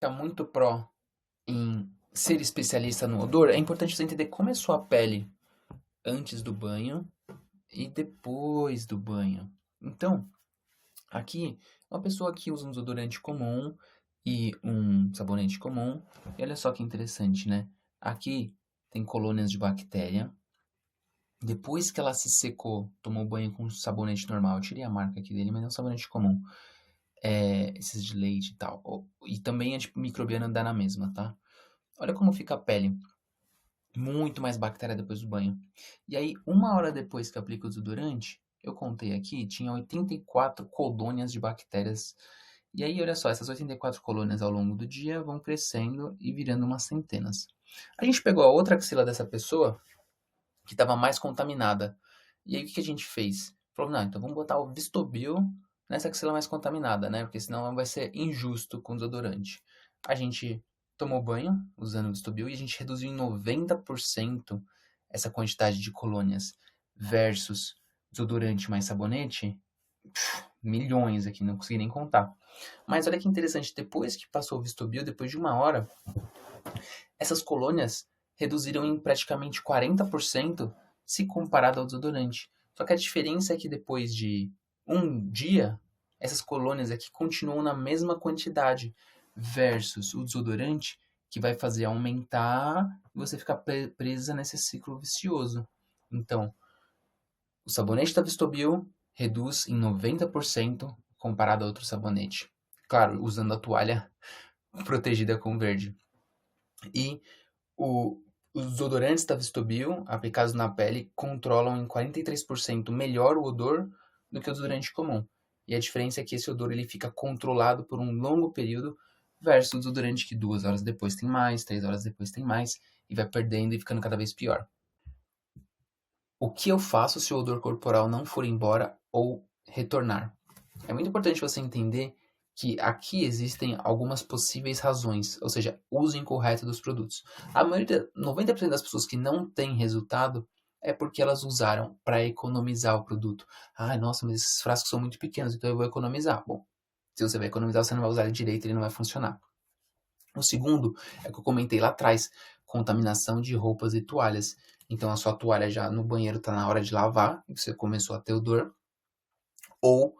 Tá muito pró em ser especialista no odor, é importante você entender como é sua pele antes do banho e depois do banho. Então, aqui, uma pessoa que usa um desodorante comum e um sabonete comum, e olha só que interessante, né? Aqui tem colônias de bactéria. Depois que ela se secou, tomou banho com sabonete normal, eu tirei a marca aqui dele, mas é um sabonete comum. Esses de leite e tal. E também antimicrobiano dá na mesma, tá? Olha como fica a pele. Muito mais bactéria depois do banho. E aí, uma hora depois que eu aplico o desodorante, eu contei aqui, tinha 84 colônias de bactérias. E aí, olha só, essas 84 colônias ao longo do dia vão crescendo e virando umas centenas. A gente pegou a outra axila dessa pessoa, que estava mais contaminada. E aí, o que a gente fez? Falou, não, então vamos botar o Vistobil nessa axila mais contaminada, né? Porque senão vai ser injusto com o desodorante. A gente tomou banho usando o Vistobil e a gente reduziu em 90% essa quantidade de colônias versus desodorante mais sabonete. Milhões aqui, não consegui nem contar. Mas olha que interessante, depois que passou o Vistobil, depois de uma hora, essas colônias reduziram em praticamente 40% se comparado ao desodorante. Só que a diferença é que depois de um dia, essas colônias aqui continuam na mesma quantidade, versus o desodorante, que vai fazer aumentar e você ficar presa nesse ciclo vicioso. Então, o sabonete da Vistobil reduz em 90% comparado a outro sabonete. Claro, usando a toalha protegida com verde. E o, os desodorantes da Vistobil, aplicados na pele, controlam em 43% melhor o odor do que o desodorante comum. E a diferença é que esse odor ele fica controlado por um longo período versus o desodorante que 2 horas depois tem mais, 3 horas depois tem mais, e vai perdendo e ficando cada vez pior. O que eu faço se o odor corporal não for embora ou retornar? É muito importante você entender que aqui existem algumas possíveis razões, ou seja, uso incorreto dos produtos. A maioria, 90% das pessoas que não têm resultado é porque elas usaram para economizar o produto. Ah, nossa, mas esses frascos são muito pequenos, então eu vou economizar. Bom, se você vai economizar, você não vai usar ele direito, ele não vai funcionar. O segundo é o que eu comentei lá atrás, contaminação de roupas e toalhas. Então a sua toalha já no banheiro está na hora de lavar, e você começou a ter odor, ou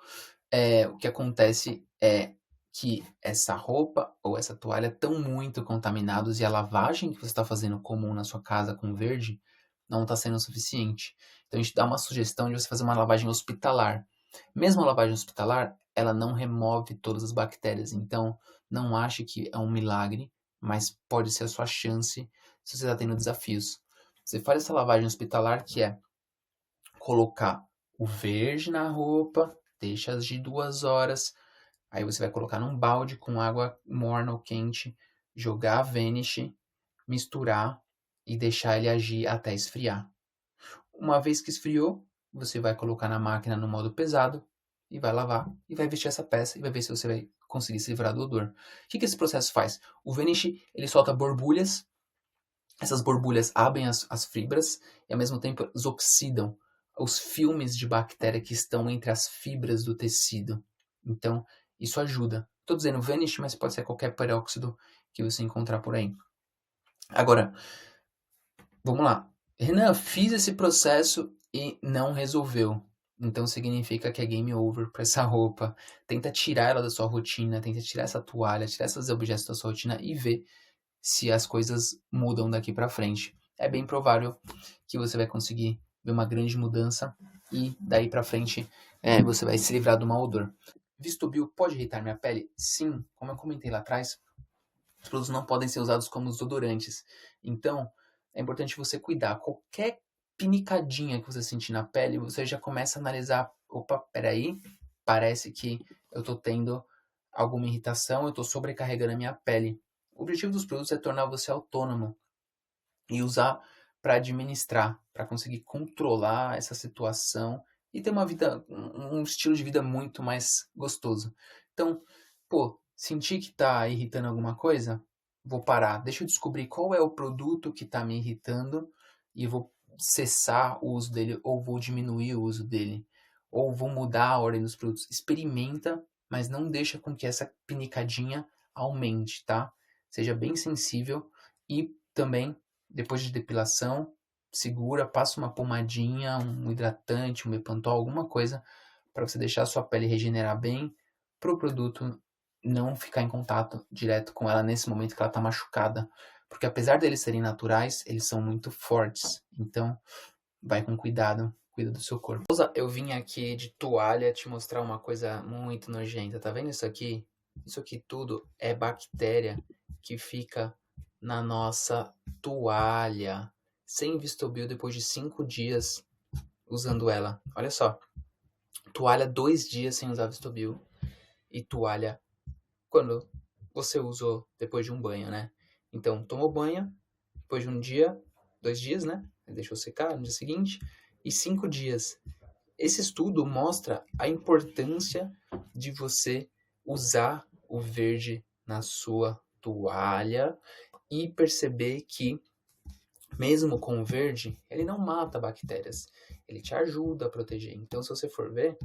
o que acontece é que essa roupa ou essa toalha estão muito contaminados e a lavagem que você está fazendo comum na sua casa com verde não está sendo suficiente. Então a gente dá uma sugestão de você fazer uma lavagem hospitalar. Mesmo a lavagem hospitalar, ela não remove todas as bactérias. Então não ache que é um milagre, mas pode ser a sua chance se você está tendo desafios. Você faz essa lavagem hospitalar que é colocar o verde na roupa, deixa de 2 horas. Aí você vai colocar num balde com água morna ou quente, jogar a Vanish, misturar e deixar ele agir até esfriar. Uma vez que esfriou, você vai colocar na máquina no modo pesado e vai lavar e vai vestir essa peça e vai ver se você vai conseguir se livrar do odor. O que esse processo faz? O Vanish ele solta borbulhas, essas borbulhas abrem as fibras e ao mesmo tempo elas oxidam os filmes de bactéria que estão entre as fibras do tecido. Então, isso ajuda. Estou dizendo Vanish, mas pode ser qualquer peróxido que você encontrar por aí. Agora, vamos lá. Renan, fiz esse processo e não resolveu. Então significa que é game over para essa roupa. Tenta tirar ela da sua rotina, tenta tirar essa toalha, tirar esses objetos da sua rotina e ver se as coisas mudam daqui para frente. É bem provável que você vai conseguir ver uma grande mudança e daí para frente você vai se livrar do mau odor. Vistobil pode irritar minha pele? Sim, como eu comentei lá atrás, os produtos não podem ser usados como desodorantes. Então, é importante você cuidar. Qualquer pinicadinha que você sentir na pele, você já começa a analisar, opa, peraí, parece que eu tô tendo alguma irritação, eu tô sobrecarregando a minha pele. O objetivo dos produtos é tornar você autônomo e usar para administrar, para conseguir controlar essa situação e ter uma vida, um estilo de vida muito mais gostoso. Então, pô, senti que tá irritando alguma coisa, vou parar, deixa eu descobrir qual é o produto que tá me irritando e vou cessar o uso dele ou vou diminuir o uso dele ou vou mudar a ordem dos produtos. Experimenta, mas não deixa com que essa pinicadinha aumente, tá? Seja bem sensível e também, depois de depilação, segura, passa uma pomadinha, um hidratante, um Bepantol, alguma coisa para você deixar a sua pele regenerar bem, para o produto não ficar em contato direto com ela nesse momento que ela está machucada. Porque apesar deles serem naturais, eles são muito fortes. Então, vai com cuidado, cuida do seu corpo. Eu vim aqui de toalha te mostrar uma coisa muito nojenta. Tá vendo isso aqui? Isso aqui tudo é bactéria que fica na nossa toalha. Sem Vistomil depois de 5 dias usando ela. Olha só. Toalha 2 dias sem usar Vistomil. E toalha quando você usou depois de um banho, né? Então, tomou banho, depois de um dia, 2 dias, né? Deixou secar no dia seguinte. E 5 dias. Esse estudo mostra a importância de você usar o verde na sua toalha e perceber que, mesmo com o verde, ele não mata bactérias, ele te ajuda a proteger. Então, se você for ver,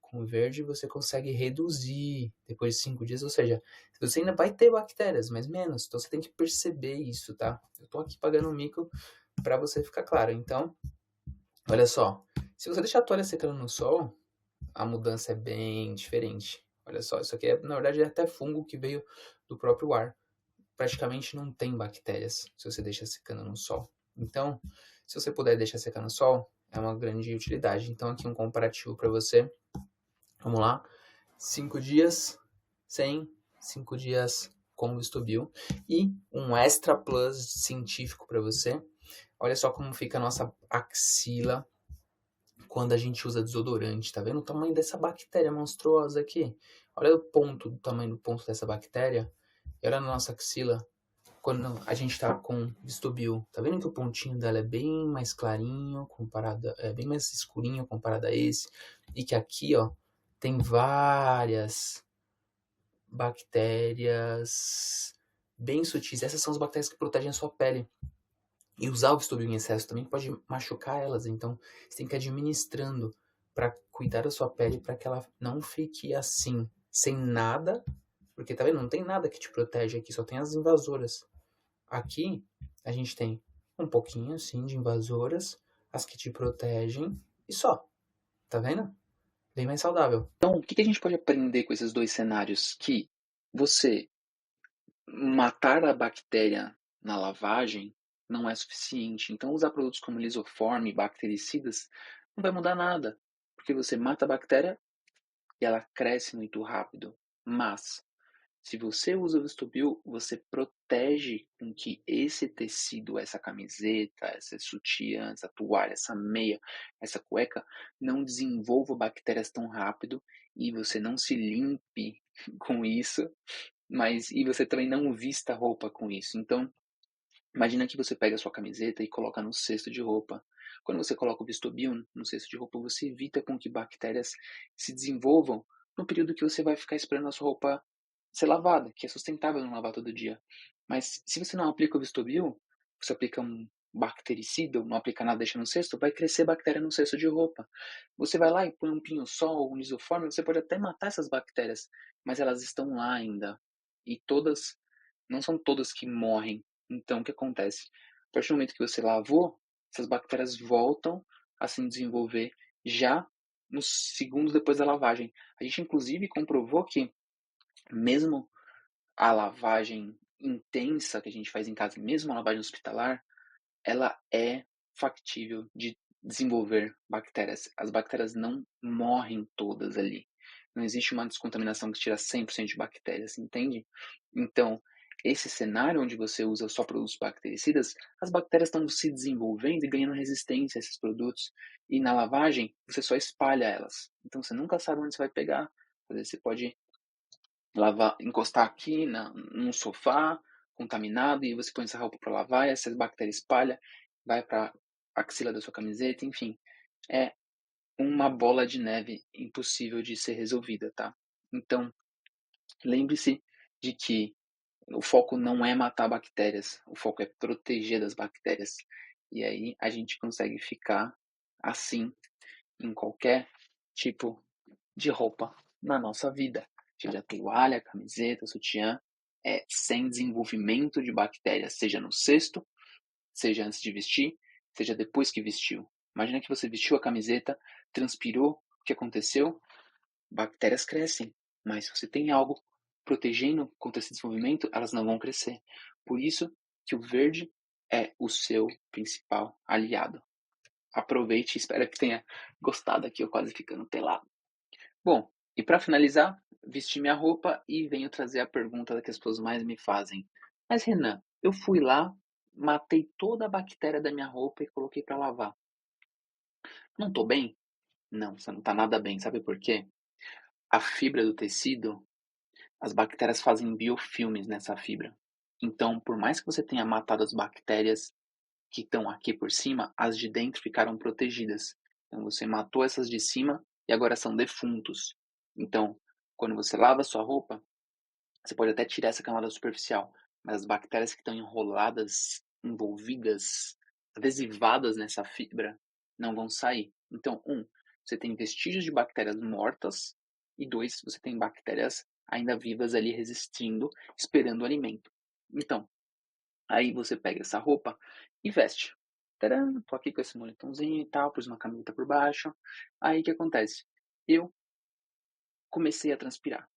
com o verde você consegue reduzir depois de 5 dias, ou seja, você ainda vai ter bactérias, mas menos. Então, você tem que perceber isso, tá? Eu tô aqui pagando um mico para você ficar claro. Então, olha só, se você deixar a toalha secando no sol, a mudança é bem diferente. Olha só, isso aqui é, na verdade, é até fungo que veio do próprio ar. Praticamente não tem bactérias se você deixa secando no sol. Então, se você puder deixar secar no sol, é uma grande utilidade. Então, aqui um comparativo para você. Vamos lá. 5 dias sem, 5 dias com Vistomil. E um extra plus científico para você. Olha só como fica a nossa axila quando a gente usa desodorante, tá vendo o tamanho dessa bactéria monstruosa aqui? Olha o ponto, do tamanho do ponto dessa bactéria. E olha na nossa axila, quando a gente tá com Vistomil, tá vendo que o pontinho dela é bem mais clarinho, comparado, é bem mais escurinho comparado a esse, e que aqui, ó, tem várias bactérias bem sutis. Essas são as bactérias que protegem a sua pele. E usar o Vistomil em excesso também pode machucar elas, então você tem que ir administrando para cuidar da sua pele para que ela não fique assim, sem nada, porque tá vendo? Não tem nada que te protege aqui, só tem as invasoras. Aqui a gente tem um pouquinho assim de invasoras, as que te protegem e só, tá vendo? Bem mais saudável. Então, o que a gente pode aprender com esses dois cenários? Que você matar a bactéria na lavagem não é suficiente. Então, usar produtos como lisoforme e bactericidas não vai mudar nada, porque você mata a bactéria e ela cresce muito rápido. Mas, se você usa o Vistomil, você protege com que esse tecido, essa camiseta, essa sutiã, essa toalha, essa meia, essa cueca, não desenvolva bactérias tão rápido e você não se limpe com isso, mas e você também não vista roupa com isso. Então, imagina que você pega a sua camiseta e coloca no cesto de roupa. Quando você coloca o Vistomil no cesto de roupa, você evita com que bactérias se desenvolvam no período que você vai ficar esperando a sua roupa ser lavada, que é sustentável não lavar todo dia. Mas se você não aplica o Vistomil, você aplica um bactericida, não aplica nada, deixa no cesto, vai crescer bactéria no cesto de roupa. Você vai lá e põe um pinho-sol, um lisoforme, você pode até matar essas bactérias, mas elas estão lá ainda. E todas, não são todas que morrem. Então, o que acontece? A partir do momento que você lavou, essas bactérias voltam a se desenvolver já nos segundos depois da lavagem. A gente, inclusive, comprovou que mesmo a lavagem intensa que a gente faz em casa, mesmo a lavagem hospitalar, ela é factível de desenvolver bactérias. As bactérias não morrem todas ali. Não existe uma descontaminação que tira 100% de bactérias, entende? Então, esse cenário onde você usa só produtos bactericidas, as bactérias estão se desenvolvendo e ganhando resistência a esses produtos. E na lavagem, você só espalha elas. Então, você nunca sabe onde você vai pegar. Às vezes, você pode lavar, encostar aqui num sofá contaminado e você põe essa roupa para lavar e essas bactérias espalham, vai para a axila da sua camiseta, enfim. É uma bola de neve impossível de ser resolvida, tá? Então, lembre-se de que o foco não é matar bactérias, o foco é proteger das bactérias. E aí a gente consegue ficar assim em qualquer tipo de roupa na nossa vida, seja toalha, camiseta, sutiã. é sem desenvolvimento de bactérias, seja no cesto, seja antes de vestir, seja depois que vestiu. Imagina que você vestiu a camiseta, transpirou, o que aconteceu? Bactérias crescem, mas se você tem algo protegendo contra esse desenvolvimento, elas não vão crescer. Por isso que o verde é o seu principal aliado. Aproveite e espero que tenha gostado aqui, eu quase ficando pelado. Bom, e para finalizar, vesti minha roupa e venho trazer a pergunta que as pessoas mais me fazem. Mas Renan, eu fui lá, matei toda a bactéria da minha roupa e coloquei para lavar. Não tô bem? Não, você não tá nada bem. Sabe por quê? A fibra do tecido, as bactérias fazem biofilmes nessa fibra. Então, por mais que você tenha matado as bactérias que estão aqui por cima, as de dentro ficaram protegidas. Então, você matou essas de cima e agora são defuntos. Então, quando você lava a sua roupa, você pode até tirar essa camada superficial, mas as bactérias que estão enroladas, envolvidas, adesivadas nessa fibra, não vão sair. Então, você tem vestígios de bactérias mortas, e dois, você tem bactérias ainda vivas ali resistindo, esperando o alimento. Então, aí você pega essa roupa e veste. Tcharam, tô aqui com esse moletomzinho e tal, pus uma camiseta por baixo. Aí o que acontece? Eu comecei a transpirar.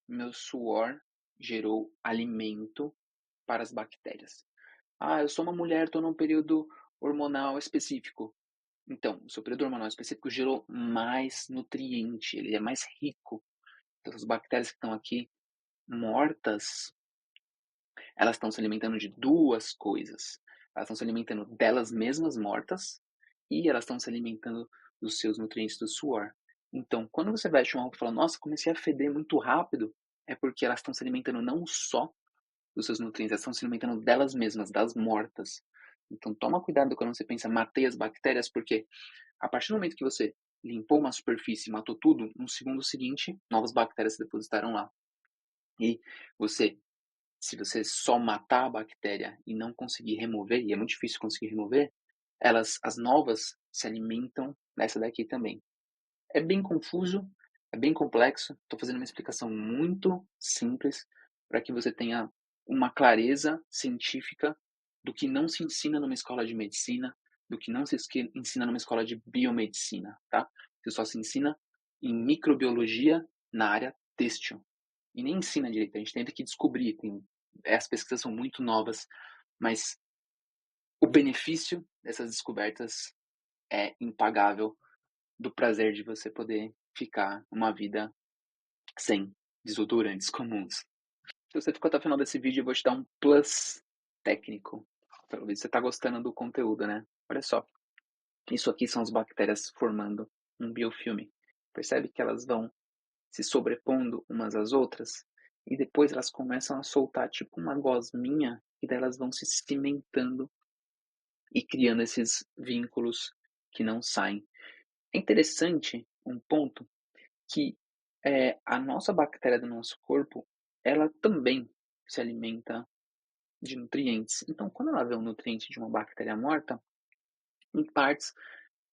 Meu suor gerou alimento para as bactérias. Ah, eu sou uma mulher, estou num período hormonal específico. Então, o seu período hormonal específico gerou mais nutriente, ele é mais rico. Então, as bactérias que estão aqui mortas, elas estão se alimentando de duas coisas. Elas estão se alimentando delas mesmas mortas e elas estão se alimentando dos seus nutrientes do suor. Então, quando você veste uma roupa e fala, nossa, comecei a feder muito rápido, é porque elas estão se alimentando não só dos seus nutrientes, elas estão se alimentando delas mesmas, das mortas. Então, toma cuidado quando você pensa, matei as bactérias, porque a partir do momento que você limpou uma superfície e matou tudo, no segundo seguinte, novas bactérias se depositaram lá. E você se você só matar a bactéria e não conseguir remover, e é muito difícil conseguir remover, as novas se alimentam dessa daqui também. É bem confuso, é bem complexo. Estou fazendo uma explicação muito simples para que você tenha uma clareza científica do que não se ensina numa escola de medicina, do que não se ensina numa escola de biomedicina, tá? Isso só se ensina em microbiologia na área têxtil. E nem ensina direito, a gente teve que descobrir. As pesquisas são muito novas, mas o benefício dessas descobertas é impagável do prazer de você poder ficar uma vida sem desodorantes comuns. Se você ficou até o final desse vídeo, eu vou te dar um plus técnico. Pelo visto, você está gostando do conteúdo, né? Olha só. Isso aqui são as bactérias formando um biofilme. Percebe que elas vão se sobrepondo umas às outras? E depois elas começam a soltar tipo uma gosminha e daí elas vão se cimentando e criando esses vínculos que não saem. É interessante um ponto que a nossa bactéria do nosso corpo, ela também se alimenta de nutrientes. Então, quando ela vê um nutriente de uma bactéria morta, em partes,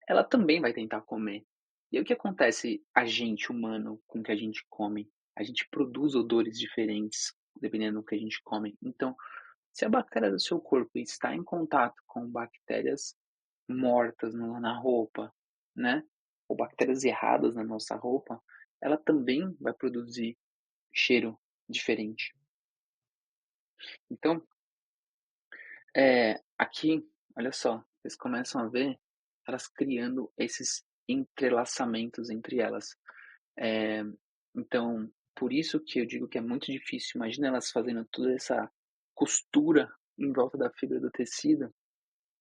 ela também vai tentar comer. E aí, o que acontece a gente humano com o que a gente come? A gente produz odores diferentes dependendo do que a gente come. Então, se a bactéria do seu corpo está em contato com bactérias mortas na roupa, né? Ou bactérias erradas na nossa roupa, ela também vai produzir cheiro diferente. Então, aqui, olha só, vocês começam a ver elas criando esses entrelaçamentos entre elas. É, então, por isso que eu digo que é muito difícil. Imagina elas fazendo toda essa costura em volta da fibra do tecido.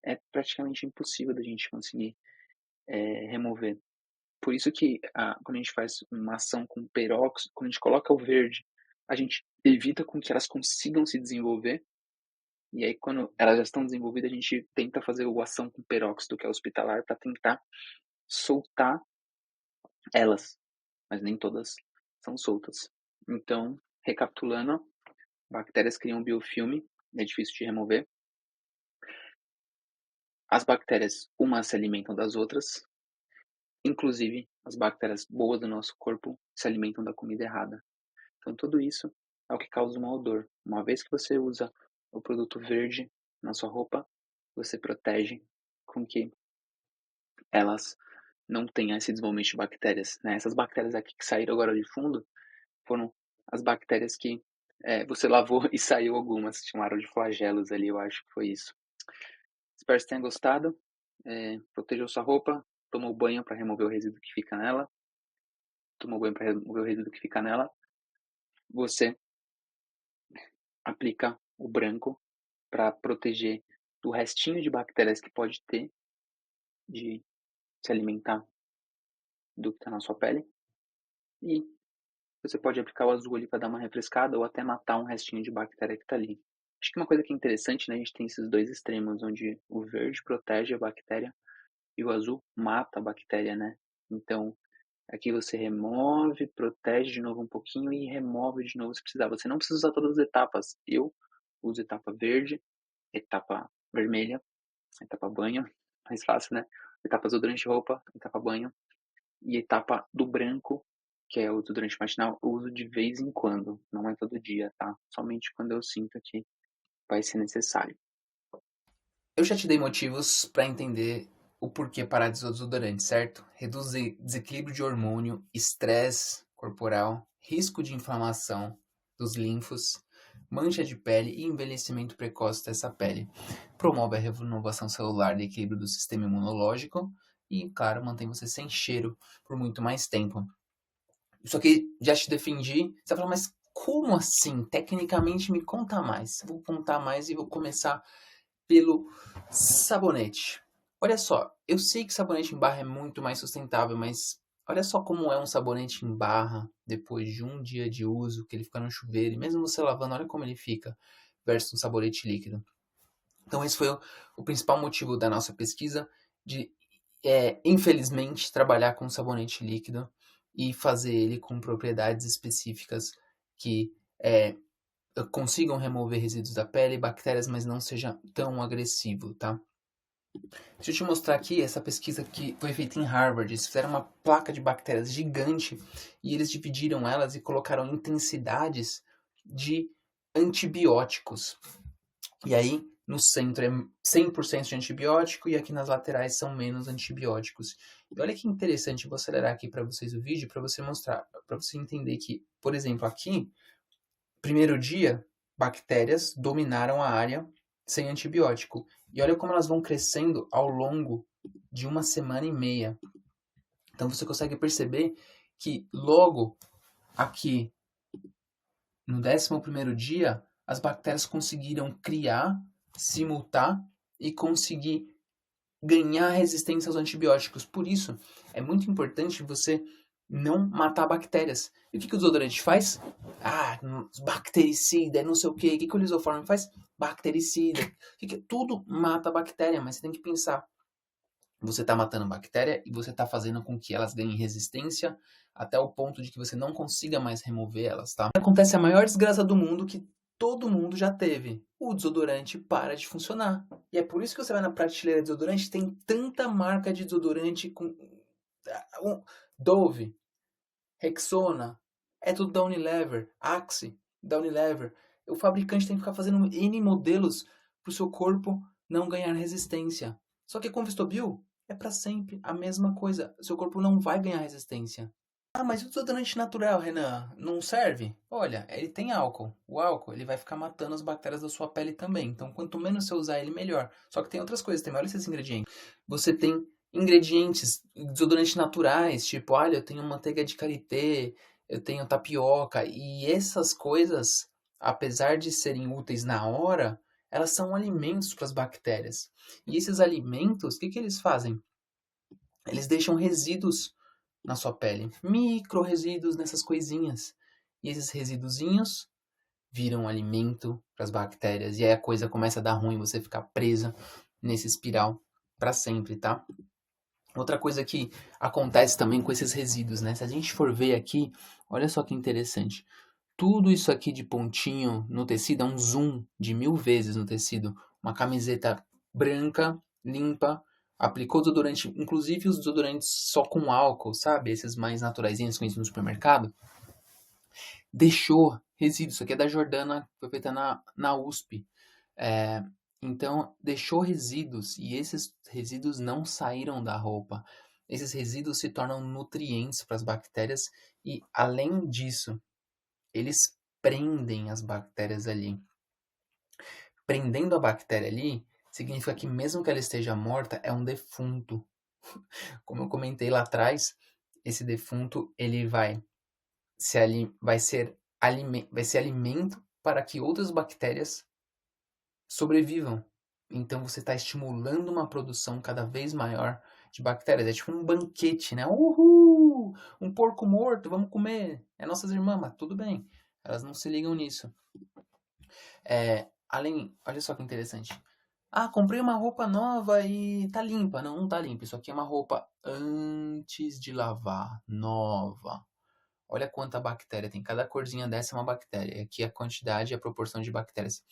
É praticamente impossível da gente conseguir remover. Por isso que quando a gente faz uma ação com peróxido, quando a gente coloca o verde, a gente evita com que elas consigam se desenvolver. E aí, quando elas já estão desenvolvidas, a gente tenta fazer a ação com peróxido, que é hospitalar, para tentar soltar elas. Mas nem todas são soltas. Então, recapitulando, bactérias criam biofilme, é difícil de remover. As bactérias, umas se alimentam das outras, inclusive as bactérias boas do nosso corpo se alimentam da comida errada. Então, tudo isso é o que causa o mau odor. Uma vez que você usa o produto verde na sua roupa, você protege com que elas não tenham esse desenvolvimento de bactérias, né? Essas bactérias aqui que saíram agora de fundo foram as bactérias que você lavou e saiu algumas, chamaram de flagelos ali, eu acho que foi isso. Espero que você tenha gostado. Protejam sua roupa, tomou banho para remover o resíduo que fica nela. Você aplica o branco para proteger do restinho de bactérias que pode ter de se alimentar do que está na sua pele. E você pode aplicar o azul ali para dar uma refrescada ou até matar um restinho de bactéria que está ali. Acho que uma coisa que é interessante, né? A gente tem esses dois extremos, onde o verde protege a bactéria e o azul mata a bactéria, né? Então, aqui você remove, protege de novo um pouquinho e remove de novo se precisar. Você não precisa usar todas as etapas. Eu uso etapa verde, etapa vermelha, etapa banho, mais fácil, né? Etapa desodorante de roupa, etapa banho e etapa do branco, que é o desodorante matinal, eu uso de vez em quando, não é todo dia, tá? Somente quando eu sinto que vai ser necessário. Eu já te dei motivos para entender o porquê parar de usar desodorante, certo? Reduz desequilíbrio de hormônio, estresse corporal, risco de inflamação dos linfos, mancha de pele e envelhecimento precoce dessa pele. Promove a renovação celular e equilíbrio do sistema imunológico e, claro, mantém você sem cheiro por muito mais tempo. Isso aqui já te defendi. Você vai falar, mas como assim? Tecnicamente me conta mais. Eu vou contar mais e vou começar pelo sabonete. Olha só, eu sei que sabonete em barra é muito mais sustentável, mas olha só como é um sabonete em barra depois de um dia de uso, que ele fica no chuveiro, e mesmo você lavando, olha como ele fica, versus um sabonete líquido. Então esse foi o principal motivo da nossa pesquisa de, infelizmente, trabalhar com sabonete líquido e fazer ele com propriedades específicas que consigam remover resíduos da pele e bactérias, mas não seja tão agressivo, tá? Deixa eu te mostrar aqui essa pesquisa que foi feita em Harvard. Eles fizeram uma placa de bactérias gigante e eles dividiram elas e colocaram intensidades de antibióticos. E aí, no centro é 100% de antibiótico e aqui nas laterais são menos antibióticos. E olha que interessante, vou acelerar aqui para vocês o vídeo para você mostrar, para você entender que, por exemplo, aqui, primeiro dia, bactérias dominaram a área sem antibiótico. E olha como elas vão crescendo ao longo de uma semana e meia. Então você consegue perceber que logo aqui no 11º dia, as bactérias conseguiram criar, se mutar e conseguir ganhar resistência aos antibióticos. Por isso, é muito importante você não matar bactérias. E o que o desodorante faz? Bactericida, não sei o quê. O que o lisoforme faz? Bactericida. Tudo mata a bactéria, mas você tem que pensar. Você está matando a bactéria e você está fazendo com que elas ganhem resistência até o ponto de que você não consiga mais remover elas, tá? Acontece a maior desgraça do mundo que todo mundo já teve. O desodorante para de funcionar. E é por isso que você vai na prateleira de desodorante, tem tanta marca de desodorante com Dove, Rexona, é tudo da Unilever, Axe, da Unilever. O fabricante tem que ficar fazendo N modelos para o seu corpo não ganhar resistência. Só que com Vistobio é para sempre a mesma coisa. Seu corpo não vai ganhar resistência. Mas o desodorante natural, Renan, não serve? Olha, ele tem álcool. O álcool, ele vai ficar matando as bactérias da sua pele também. Então, quanto menos você usar ele, melhor. Só que tem outras coisas também. Olha esses ingredientes. Você tem ingredientes, desodorantes naturais, tipo, olha, eu tenho manteiga de karité, eu tenho tapioca. E essas coisas, apesar de serem úteis na hora, elas são alimentos para as bactérias. E esses alimentos, o que eles fazem? Eles deixam resíduos na sua pele, micro resíduos nessas coisinhas. E esses resíduozinhos viram alimento para as bactérias. E aí a coisa começa a dar ruim, você ficar presa nesse espiral para sempre, tá? Outra coisa que acontece também com esses resíduos, né? Se a gente for ver aqui, olha só que interessante. Tudo isso aqui de pontinho no tecido é um zoom de 1000 vezes no tecido. Uma camiseta branca, limpa, aplicou desodorante, inclusive os desodorantes só com álcool, sabe? Esses mais naturaizinhos que a gente no supermercado. Deixou resíduos. Isso aqui é da Jordana, foi feita na USP. Então, deixou resíduos e esses resíduos não saíram da roupa. Esses resíduos se tornam nutrientes para as bactérias e, além disso, eles prendem as bactérias ali. Prendendo a bactéria ali, significa que mesmo que ela esteja morta, é um defunto. Como eu comentei lá atrás, esse defunto ele vai ser alimento para que outras bactérias sobrevivam. Então você está estimulando uma produção cada vez maior de bactérias. É tipo um banquete, né? Uhul! Um porco morto, vamos comer. É nossas irmãs, mas tudo bem. Elas não se ligam nisso. Olha só que interessante. Ah, comprei uma roupa nova e tá limpa. Não, não tá limpa. Isso aqui é uma roupa antes de lavar, nova. Olha quanta bactéria tem. Cada corzinha dessa é uma bactéria. E aqui a quantidade e a proporção de bactérias.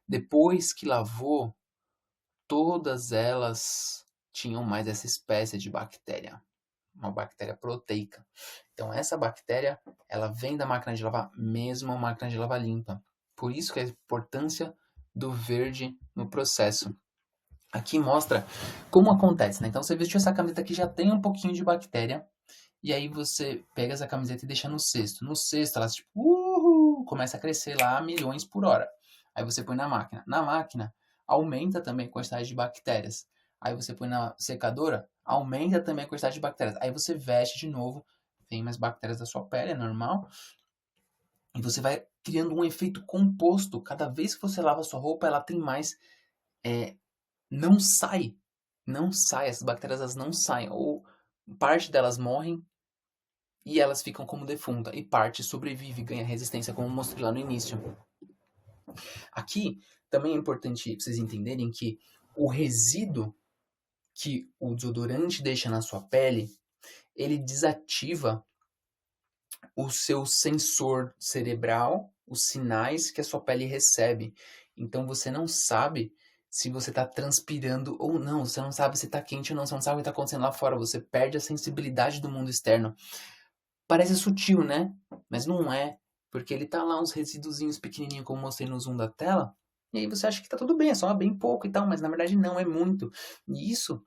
Depois que lavou, todas elas tinham mais essa espécie de bactéria. Uma bactéria proteica. Então essa bactéria, ela vem da máquina de lavar, mesmo a máquina de lavar limpa. Por isso que a importância do verde no processo. Aqui mostra como acontece, né? Então você vestiu essa camiseta que já tem um pouquinho de bactéria, e aí você pega essa camiseta e deixa no cesto. No cesto ela tipo, começa a crescer lá milhões por hora. Aí você põe na máquina. Na máquina aumenta também a quantidade de bactérias. Aí você põe na secadora, aumenta também a quantidade de bactérias. Aí você veste de novo, vem mais bactérias da sua pele, é normal. E você vai criando um efeito composto. Cada vez que você lava a sua roupa, ela tem mais. Não sai. Não sai. Essas bactérias elas não saem. Ou parte delas morrem e elas ficam como defunta. E parte sobrevive, ganha resistência, como eu mostrei lá no início. Aqui também é importante vocês entenderem que o resíduo que o desodorante deixa na sua pele, ele desativa o seu sensor cerebral, os sinais que a sua pele recebe. Então você não sabe se você está transpirando ou não, você não sabe se está quente ou não, você não sabe o que está acontecendo lá fora, você perde a sensibilidade do mundo externo. Parece sutil, né? Mas não é, porque ele tá lá uns resíduozinhos pequenininhos, como mostrei no zoom da tela, e aí você acha que tá tudo bem, é só bem pouco e tal, mas na verdade não, é muito. E isso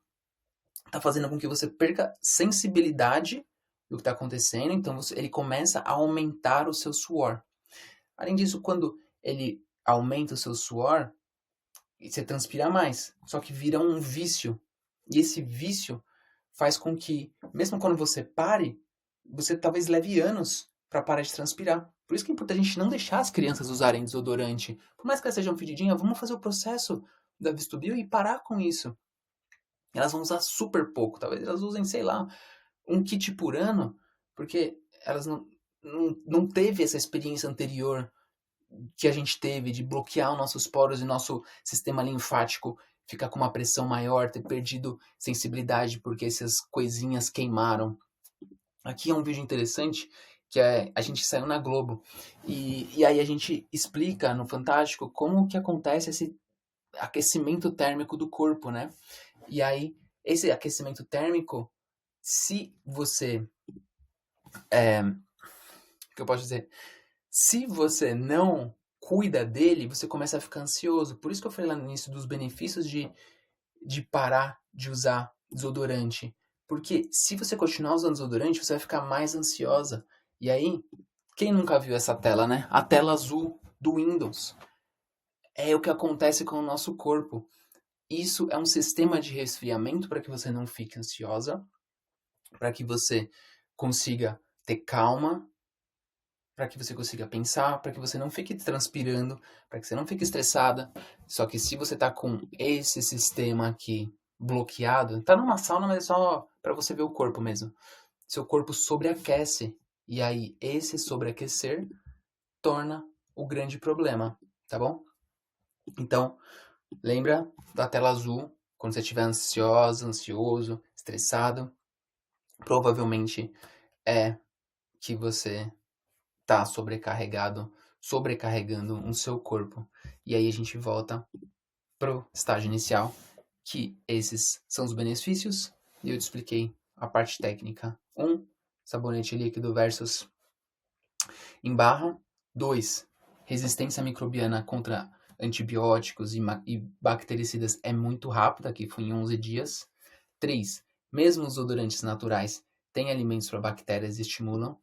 tá fazendo com que você perca sensibilidade do que está acontecendo, então ele começa a aumentar o seu suor. Além disso, quando ele aumenta o seu suor, você transpira mais, só que vira um vício. E esse vício faz com que, mesmo quando você pare, você talvez leve anos para parar de transpirar. Por isso que é importante a gente não deixar as crianças usarem desodorante. Por mais que elas sejam fedidinhas, vamos fazer o processo da Vistubio e parar com isso. Elas vão usar super pouco, talvez elas usem, sei lá, um kit por ano, porque elas não teve essa experiência anterior que a gente teve de bloquear os nossos poros e nosso sistema linfático ficar com uma pressão maior, ter perdido sensibilidade porque essas coisinhas queimaram. Aqui é um vídeo interessante que a gente saiu na Globo e aí a gente explica no Fantástico como que acontece esse aquecimento térmico do corpo, né? E aí esse aquecimento térmico, se você o que eu posso dizer? Se você não cuida dele, você começa a ficar ansioso. Por isso que eu falei lá no início dos benefícios de parar de usar desodorante. Porque se você continuar usando desodorante, você vai ficar mais ansiosa. E aí, quem nunca viu essa tela, né? A tela azul do Windows. É o que acontece com o nosso corpo. Isso é um sistema de resfriamento para que você não fique ansiosa, para que você consiga ter calma, para que você consiga pensar, para que você não fique transpirando, para que você não fique estressada. Só que se você tá com esse sistema aqui bloqueado, tá numa sauna, mas é só para você ver o corpo mesmo. Seu corpo sobreaquece e aí esse sobreaquecer torna o grande problema, tá bom? Então, lembra da tela azul quando você estiver ansiosa, ansioso, estressado, provavelmente é que você tá sobrecarregando o seu corpo. E aí a gente volta pro estágio inicial, que esses são os benefícios. E eu te expliquei a parte técnica. 1, sabonete líquido versus em barra. 2, resistência microbiana contra antibióticos e bactericidas é muito rápida, que foi em 11 dias. 3. Mesmo os odorantes naturais têm alimentos para bactérias e estimulam.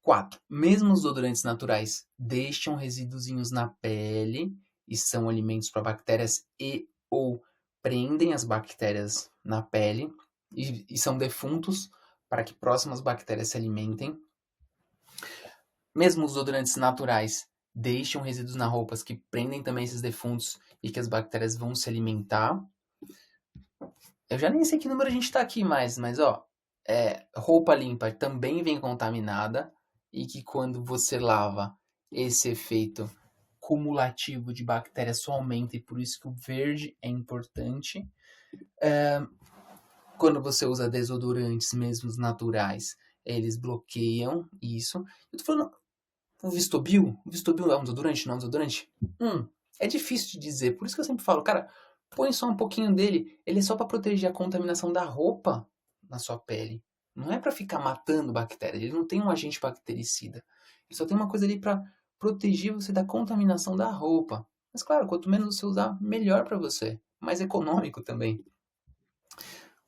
4. Mesmo os odorantes naturais deixam resíduozinhos na pele e são alimentos para bactérias e ou prendem as bactérias na pele e são defuntos para que próximas bactérias se alimentem. Mesmo os odorantes naturais deixam resíduos nas roupas que prendem também esses defuntos e que as bactérias vão se alimentar. Eu já nem sei que número a gente tá aqui mais, mas ó, roupa limpa também vem contaminada e que quando você lava, esse efeito cumulativo de bactérias só aumenta e por isso que o verde é importante. Quando você usa desodorantes mesmo os naturais, eles bloqueiam isso. Eu tô falando, o Vistobil é um desodorante, não é um desodorante? É difícil de dizer, por isso que eu sempre falo, cara, põe só um pouquinho dele, ele é só para proteger a contaminação da roupa na sua pele. Não é para ficar matando bactérias, ele não tem um agente bactericida. Ele só tem uma coisa ali para proteger você da contaminação da roupa. Mas claro, quanto menos você usar, melhor para você. Mais econômico também.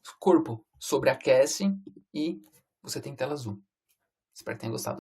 O corpo sobreaquece e você tem tela azul. Espero que tenha gostado.